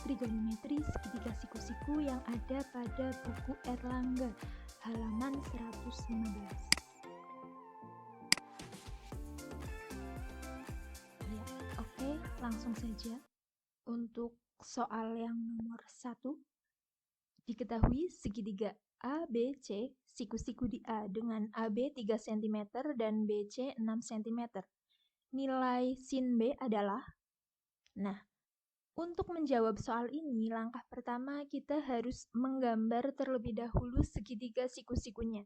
trigonometri segitiga siku-siku yang ada pada buku Erlangga, halaman 115. Ya, oke, langsung saja. Untuk soal yang nomor 1, diketahui segitiga ABC, siku-siku di A dengan AB 3 cm dan BC 6 cm. Nilai sin B adalah... Nah, untuk menjawab soal ini, langkah pertama kita harus menggambar terlebih dahulu segitiga siku-sikunya.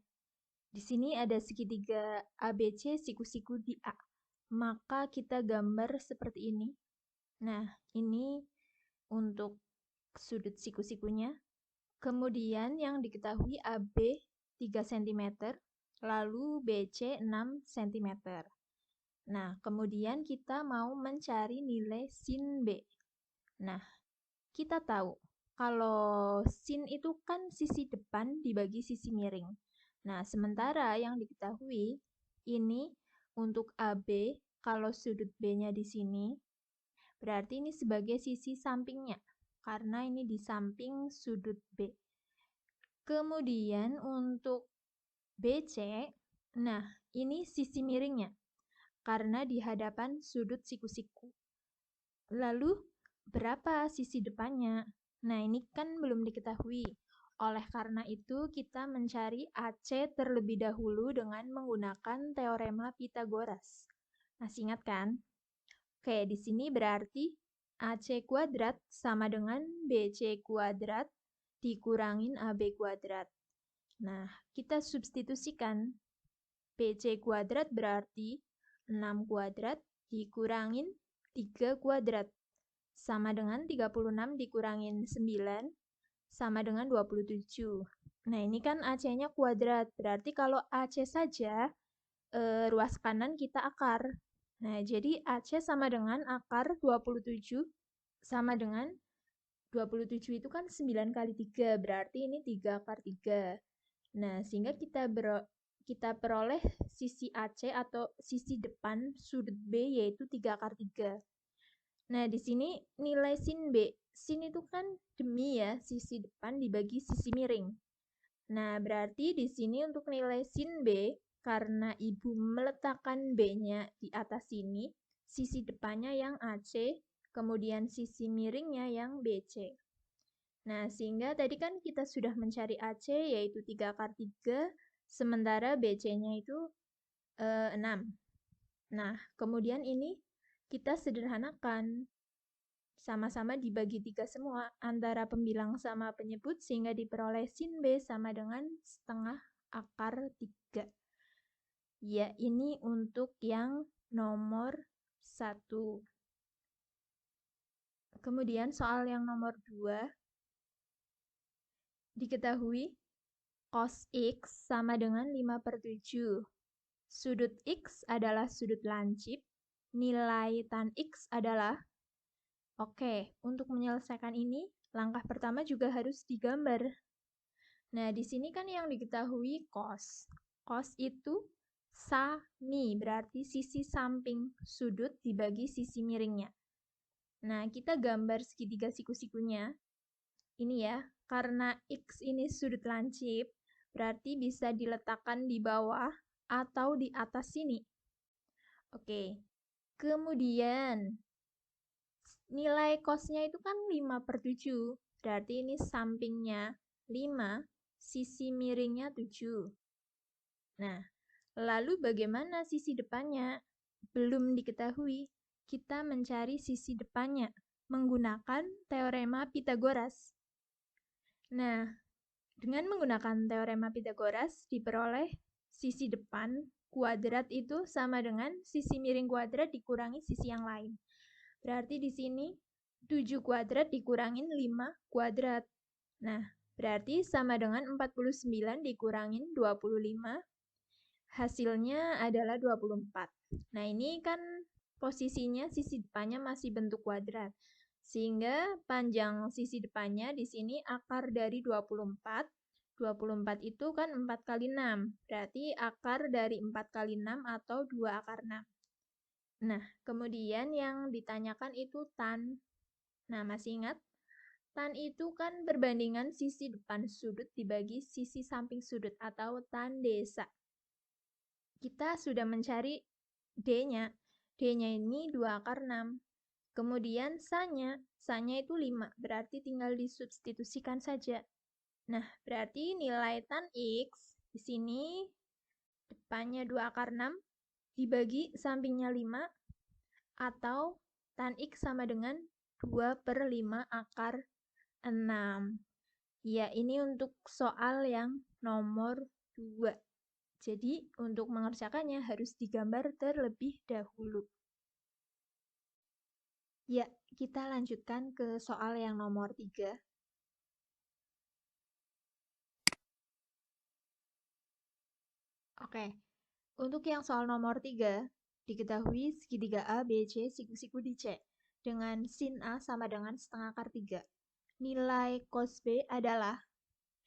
Di sini ada segitiga ABC siku-siku di A. Maka kita gambar seperti ini. Nah, ini untuk sudut siku-sikunya. Kemudian yang diketahui AB 3 cm, lalu BC 6 cm. Nah, kemudian kita mau mencari nilai sin B. Nah, kita tahu kalau sin itu kan sisi depan dibagi sisi miring. Nah, sementara yang diketahui ini untuk AB, kalau sudut B-nya di sini, berarti ini sebagai sisi sampingnya, karena ini di samping sudut B. Kemudian untuk BC, nah ini sisi miringnya, karena di hadapan sudut siku-siku. Lalu, berapa sisi depannya? Nah, ini kan belum diketahui. Oleh karena itu, kita mencari AC terlebih dahulu dengan menggunakan teorema Pythagoras. Masih ingat kan? Oke, di sini berarti AC kuadrat sama dengan BC kuadrat dikurangin AB kuadrat. Nah, kita substitusikan. BC kuadrat berarti 6 kuadrat dikurangin 3 kuadrat. Sama dengan 36 dikurangin 9, sama dengan 27. Nah, ini kan AC-nya kuadrat. Berarti kalau AC saja, ruas kanan kita akar. Nah, jadi AC sama dengan akar 27, sama dengan 27 itu kan 9 kali 3, berarti ini 3 akar 3. Nah, sehingga kita peroleh sisi AC atau sisi depan sudut B yaitu 3 akar 3. Nah, di sini nilai sin B. Sin itu kan demi ya, sisi depan dibagi sisi miring. Nah, berarti di sini untuk nilai sin B, karena Ibu meletakkan B-nya di atas sini, sisi depannya yang AC, kemudian sisi miringnya yang BC. Nah, sehingga tadi kan kita sudah mencari AC yaitu 3 akar 3, sementara BC-nya itu 6. Nah, kemudian ini kita sederhanakan. Sama-sama dibagi 3 semua antara pembilang sama penyebut sehingga diperoleh sin B sama dengan setengah akar 3. Ya, ini untuk yang nomor 1. Kemudian soal yang nomor 2. Diketahui cos X sama dengan 5/7. Sudut X adalah sudut lancip. Nilai tan X adalah... Oke, untuk menyelesaikan ini, langkah pertama juga harus digambar. Nah, di sini kan yang diketahui cos. Cos itu sami, berarti sisi samping sudut dibagi sisi miringnya. Nah, kita gambar segitiga siku-sikunya. Ini ya, karena X ini sudut lancip, berarti bisa diletakkan di bawah atau di atas sini. Oke, kemudian nilai cosnya itu kan 5/7, berarti ini sampingnya 5, sisi miringnya 7. Nah, lalu bagaimana sisi depannya? Belum diketahui. Kita mencari sisi depannya menggunakan teorema Pythagoras. Nah, dengan menggunakan teorema Pythagoras diperoleh sisi depan kuadrat itu sama dengan sisi miring kuadrat dikurangi sisi yang lain. Berarti di sini 7 kuadrat dikurangin 5 kuadrat. Nah, berarti sama dengan 49 dikurangin 25. Hasilnya adalah 24. Nah, ini kan posisinya sisi depannya masih bentuk kuadrat. Sehingga panjang sisi depannya di sini akar dari 24. 24 itu kan 4 kali 6. Berarti akar dari 4 kali 6 atau 2 akar 6. Nah, kemudian yang ditanyakan itu tan. Nah, masih ingat? Tan itu kan perbandingan sisi depan sudut dibagi sisi samping sudut atau tan desa. Kita sudah mencari D-nya. D-nya ini 2/6. Kemudian sa-nya itu 5, berarti tinggal disubstitusikan saja. Nah, berarti nilai tan X di sini depannya 2/6 dibagi sampingnya 5, atau tan X sama dengan 2/5/6. Ya, ini untuk soal yang nomor 2. Jadi, untuk mengerjakannya harus digambar terlebih dahulu. Ya, kita lanjutkan ke soal yang nomor 3. Oke, untuk yang soal nomor 3, diketahui segitiga ABC siku-siku di C dengan sin A sama dengan setengah akar 3. Nilai cos B adalah,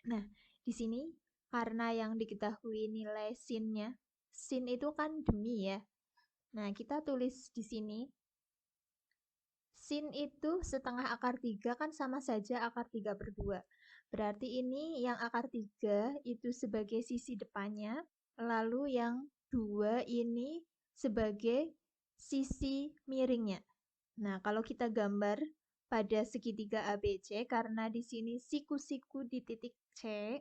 nah, di sini karena yang diketahui nilai sin-nya, sin itu kan demi ya. Nah, kita tulis di sini, sin itu setengah akar 3 kan sama saja akar 3/2. Berarti ini yang akar 3 itu sebagai sisi depannya, lalu yang 2 ini sebagai sisi miringnya. Nah, kalau kita gambar pada segitiga ABC, karena di sini siku-siku di titik C,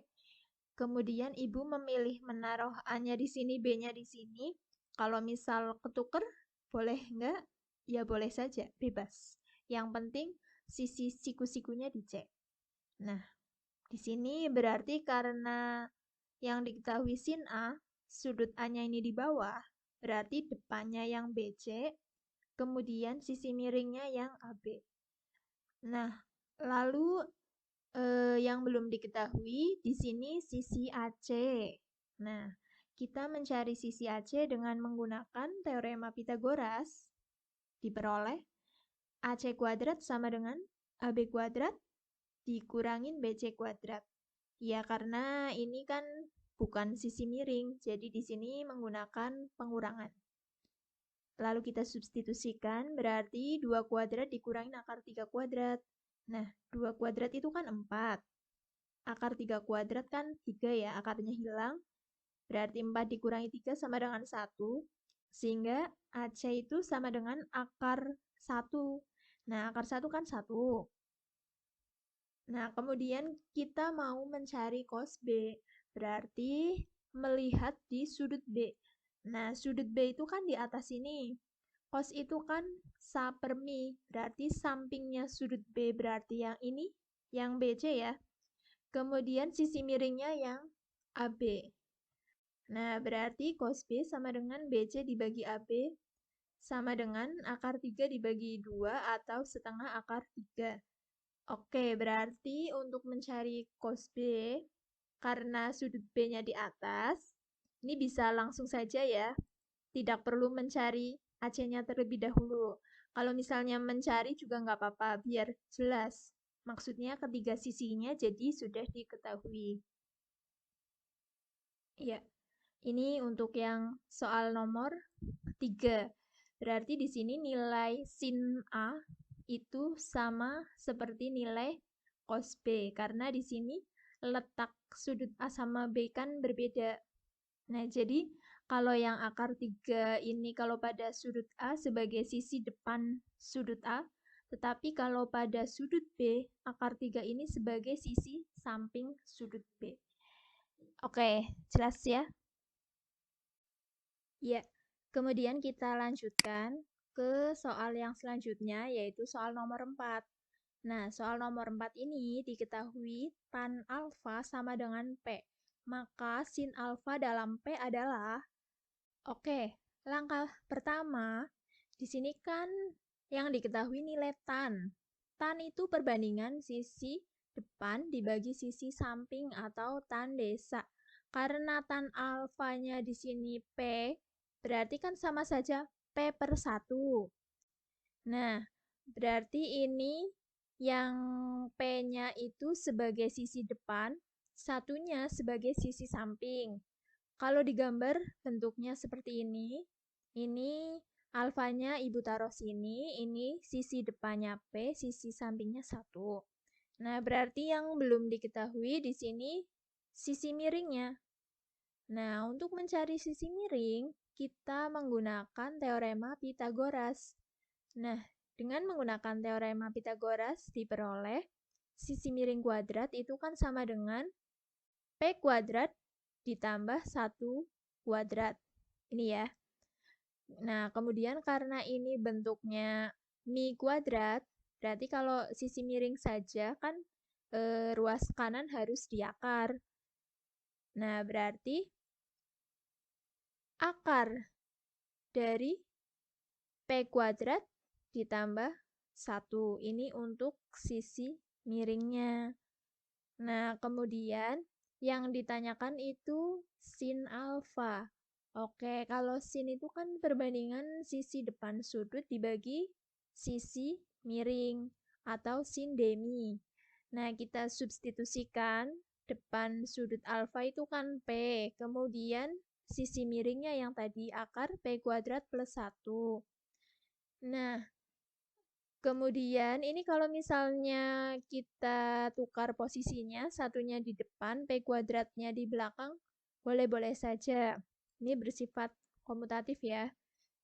kemudian Ibu memilih menaruh A-nya di sini, B-nya di sini. Kalau misal ketuker, boleh enggak? Ya boleh saja, bebas. Yang penting sisi siku-sikunya di C. Nah, di sini berarti karena yang diketahui sin A, sudut A-nya ini di bawah, berarti depannya yang BC, kemudian sisi miringnya yang AB. Nah, lalu yang belum diketahui di sini sisi AC. Nah, kita mencari sisi AC dengan menggunakan teorema Pythagoras. Diperoleh AC kuadrat sama dengan AB kuadrat dikurangin BC kuadrat. Ya, karena ini kan bukan sisi miring, jadi di sini menggunakan pengurangan. Lalu kita substitusikan, berarti 2 kuadrat dikurangin akar 3 kuadrat. Nah, 2 kuadrat itu kan 4. Akar 3 kuadrat kan 3 ya, akarnya hilang. Berarti 4 dikurangi 3 sama dengan 1. Sehingga AC itu sama dengan akar 1. Nah, akar 1 kan 1. Nah, kemudian kita mau mencari cos B. Berarti melihat di sudut B. Nah, sudut B itu kan di atas ini. Cos itu kan sa per mi, berarti sampingnya sudut B berarti yang ini, yang BC ya. Kemudian sisi miringnya yang AB. Nah, berarti cos B sama dengan BC dibagi AB sama dengan akar 3 dibagi 2 atau setengah akar 3. Oke, berarti untuk mencari cos B, karena sudut B-nya di atas, ini bisa langsung saja ya, tidak perlu mencari AC-nya terlebih dahulu. Kalau misalnya mencari juga nggak apa-apa, biar jelas. Maksudnya ketiga sisinya jadi sudah diketahui. Ya, ini untuk yang soal nomor 3. Berarti di sini nilai sin A itu sama seperti nilai cos B, karena di sini letak sudut A sama B kan berbeda. Nah, jadi kalau yang akar 3 ini kalau pada sudut A sebagai sisi depan sudut A, tetapi kalau pada sudut B, akar 3 ini sebagai sisi samping sudut B. Oke, jelas ya? Ya, kemudian kita lanjutkan ke soal yang selanjutnya, yaitu soal nomor 4. Nah, soal nomor 4 ini diketahui tan alfa sama dengan P. Maka sin alfa dalam P adalah, oke, langkah pertama, di sini kan yang diketahui nilai tan. Tan itu perbandingan sisi depan dibagi sisi samping atau tan desa. Karena tan alfanya di sini P, berarti kan sama saja P per 1. Nah, berarti ini yang P-nya itu sebagai sisi depan, satunya sebagai sisi samping. Kalau digambar bentuknya seperti ini alfanya Ibu taruh sini, ini sisi depannya P, sisi sampingnya 1. Nah, berarti yang belum diketahui di sini sisi miringnya. Nah, untuk mencari sisi miring, kita menggunakan teorema Pythagoras. Nah, dengan menggunakan teorema Pythagoras diperoleh sisi miring kuadrat itu kan sama dengan P kuadrat ditambah 1 kuadrat. Ini ya. Nah, kemudian karena ini bentuknya mi kuadrat, berarti kalau sisi miring saja kan ruas kanan harus diakar. Nah, berarti akar dari P kuadrat ditambah 1. Ini untuk sisi miringnya. Nah, kemudian yang ditanyakan itu sin alfa. Oke, kalau sin itu kan perbandingan sisi depan sudut dibagi sisi miring atau sin demi. Nah, kita substitusikan depan sudut alfa itu kan P. Kemudian sisi miringnya yang tadi akar P kuadrat plus 1. Nah, kemudian ini kalau misalnya kita tukar posisinya, satunya di depan, P kuadratnya di belakang, boleh-boleh saja. Ini bersifat komutatif ya,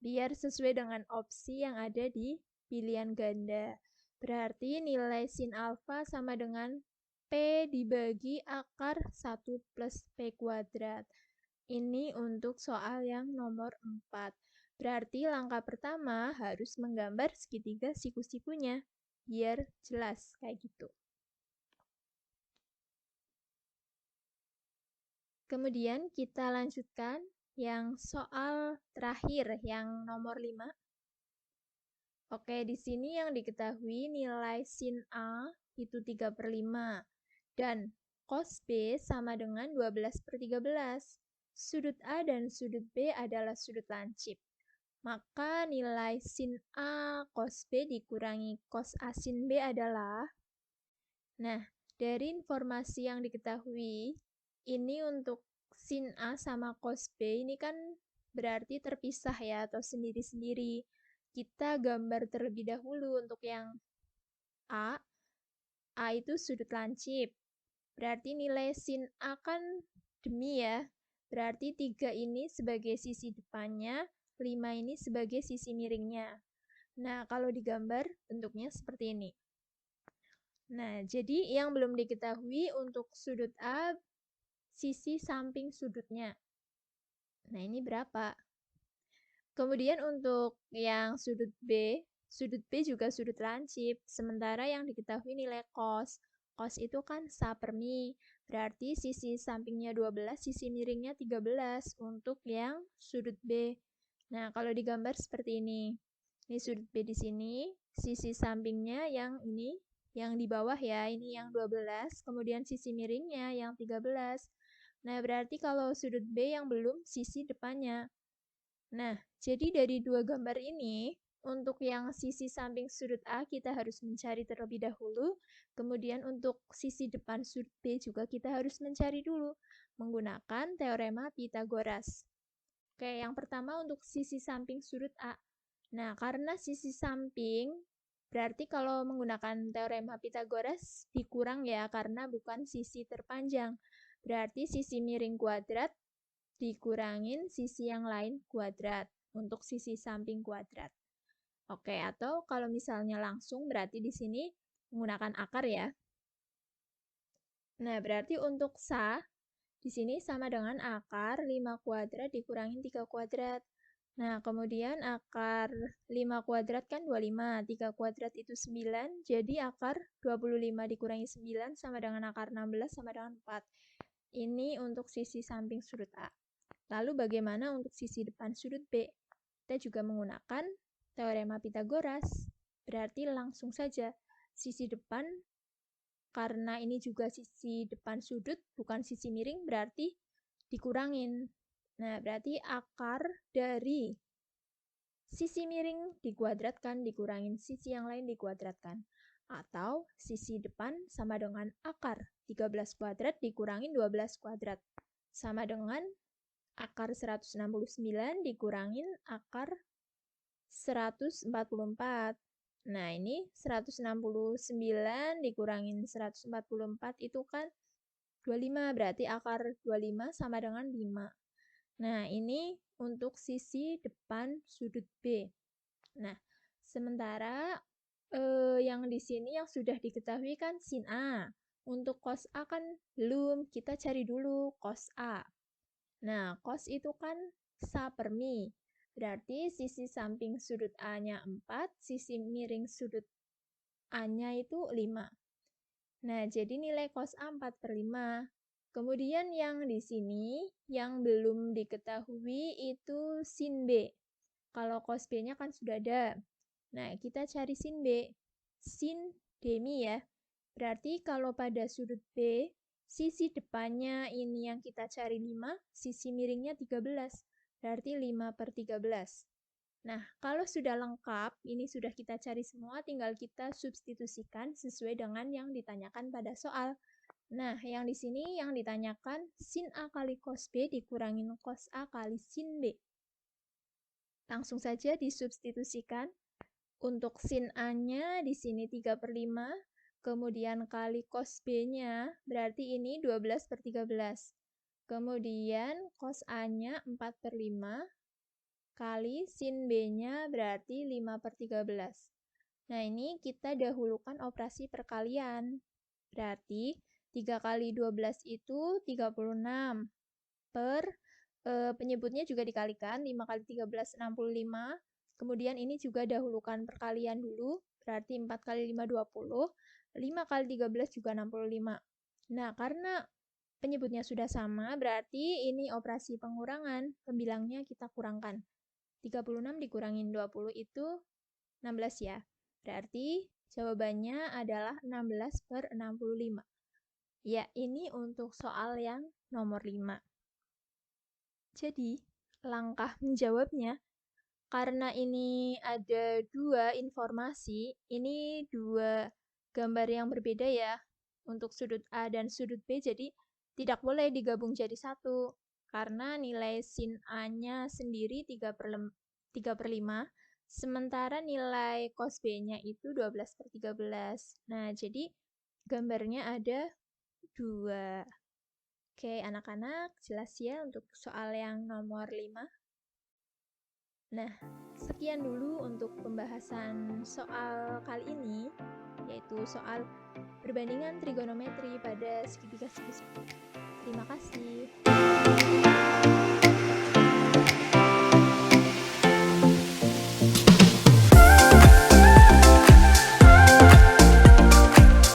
biar sesuai dengan opsi yang ada di pilihan ganda. Berarti nilai sin alfa sama dengan P dibagi akar 1 plus P kuadrat. Ini untuk soal yang nomor 4. Berarti langkah pertama harus menggambar segitiga siku-sikunya, biar jelas kayak gitu. Kemudian kita lanjutkan yang soal terakhir, yang nomor 5. Oke, di sini yang diketahui nilai sin A itu 3/5. Dan cos B sama dengan 12/13. Sudut A dan sudut B adalah sudut lancip. Maka nilai sin A cos B dikurangi cos A sin B adalah, nah, dari informasi yang diketahui, ini untuk sin A sama cos B ini kan berarti terpisah ya, atau sendiri-sendiri. Kita gambar terlebih dahulu untuk yang A. A itu sudut lancip. Berarti nilai sin A kan demi ya. Berarti 3 ini sebagai sisi depannya, 5 ini sebagai sisi miringnya. Nah, kalau digambar bentuknya seperti ini. Nah, jadi yang belum diketahui untuk sudut A, sisi samping sudutnya. Nah, ini berapa? Kemudian untuk yang sudut B juga sudut lancip. Sementara yang diketahui nilai cos. Cos itu kan sapermi. Berarti sisi sampingnya 12, sisi miringnya 13 untuk yang sudut B. Nah, kalau digambar seperti ini. Ini sudut B di sini, sisi sampingnya yang ini, yang di bawah ya, ini yang 12, kemudian sisi miringnya yang 13. Nah, berarti kalau sudut B yang belum, sisi depannya. Nah, jadi dari dua gambar ini, untuk yang sisi samping sudut A kita harus mencari terlebih dahulu, kemudian untuk sisi depan sudut B juga kita harus mencari dulu, menggunakan teorema Pythagoras. Oke, yang pertama untuk sisi samping sudut A. Nah, karena sisi samping, berarti kalau menggunakan teorema Pythagoras dikurang ya, karena bukan sisi terpanjang. Berarti sisi miring kuadrat dikurangin sisi yang lain kuadrat untuk sisi samping kuadrat. Oke, atau kalau misalnya langsung berarti di sini menggunakan akar ya. Nah, berarti untuk SA di sini sama dengan akar 5 kuadrat dikurangin 3 kuadrat. Nah, kemudian akar 5 kuadrat kan 25, 3 kuadrat itu 9, jadi akar 25 dikurangi 9 sama dengan akar 16 sama dengan 4. Ini untuk sisi samping sudut A. Lalu bagaimana untuk sisi depan sudut B? Kita juga menggunakan teorema Pythagoras. Berarti langsung saja sisi depan, karena ini juga sisi depan sudut, bukan sisi miring, berarti dikurangin. Nah, berarti akar dari sisi miring dikuadratkan, dikurangin sisi yang lain dikuadratkan. Atau sisi depan sama dengan akar 13 kuadrat dikurangin 12 kuadrat. Sama dengan akar 169 dikurangin akar 144. Nah, ini 169 dikurangin 144 itu kan 25, berarti akar 25 sama dengan 5. Nah, ini untuk sisi depan sudut B. Nah, sementara yang di sini yang sudah diketahui kan sin A. Untuk cos A kan belum, kita cari dulu cos A. Nah, cos itu kan sa per mi. Berarti sisi samping sudut A-nya 4, sisi miring sudut A-nya itu 5. Nah, jadi nilai cos A 4 per 5. Kemudian yang di sini, yang belum diketahui itu sin B. Kalau cos B-nya kan sudah ada. Nah, kita cari sin B. Sin demi ya. Berarti kalau pada sudut B, sisi depannya ini yang kita cari 5, sisi miringnya 13. Berarti 5 per 13. Nah, kalau sudah lengkap, ini sudah kita cari semua, tinggal kita substitusikan sesuai dengan yang ditanyakan pada soal. Nah, yang di sini yang ditanyakan sin A kali cos B dikurangin cos A kali sin B. Langsung saja disubstitusikan. Untuk sin A-nya di sini 3 per 5, kemudian kali cos B-nya, berarti ini 12 per 13. Kemudian cos A-nya 4 per 5, kali sin B-nya berarti 5 per 13. Nah, ini kita dahulukan operasi perkalian. Berarti 3 kali 12 itu 36 per penyebutnya juga dikalikan, 5 kali 13, 65. Kemudian ini juga dahulukan perkalian dulu, berarti 4 kali 5, 20. 5 kali 13 juga 65. Nah, karena penyebutnya sudah sama, berarti ini operasi pengurangan, pembilangnya kita kurangkan. 36 dikurangin 20 itu 16 ya. Berarti jawabannya adalah 16 per 65. Ya, ini untuk soal yang nomor 5. Jadi, langkah menjawabnya, karena ini ada dua informasi, ini dua gambar yang berbeda ya, untuk sudut A dan sudut B, jadi tidak boleh digabung jadi satu, karena nilai sin A-nya sendiri 3 per 5, sementara nilai cos B-nya itu 12 per 13. Nah, jadi gambarnya ada dua. Oke, anak-anak, jelas ya untuk soal yang nomor 5. Nah, sekian dulu untuk pembahasan soal kali ini, yaitu soal perbandingan trigonometri pada segitiga siku-siku. Terima kasih.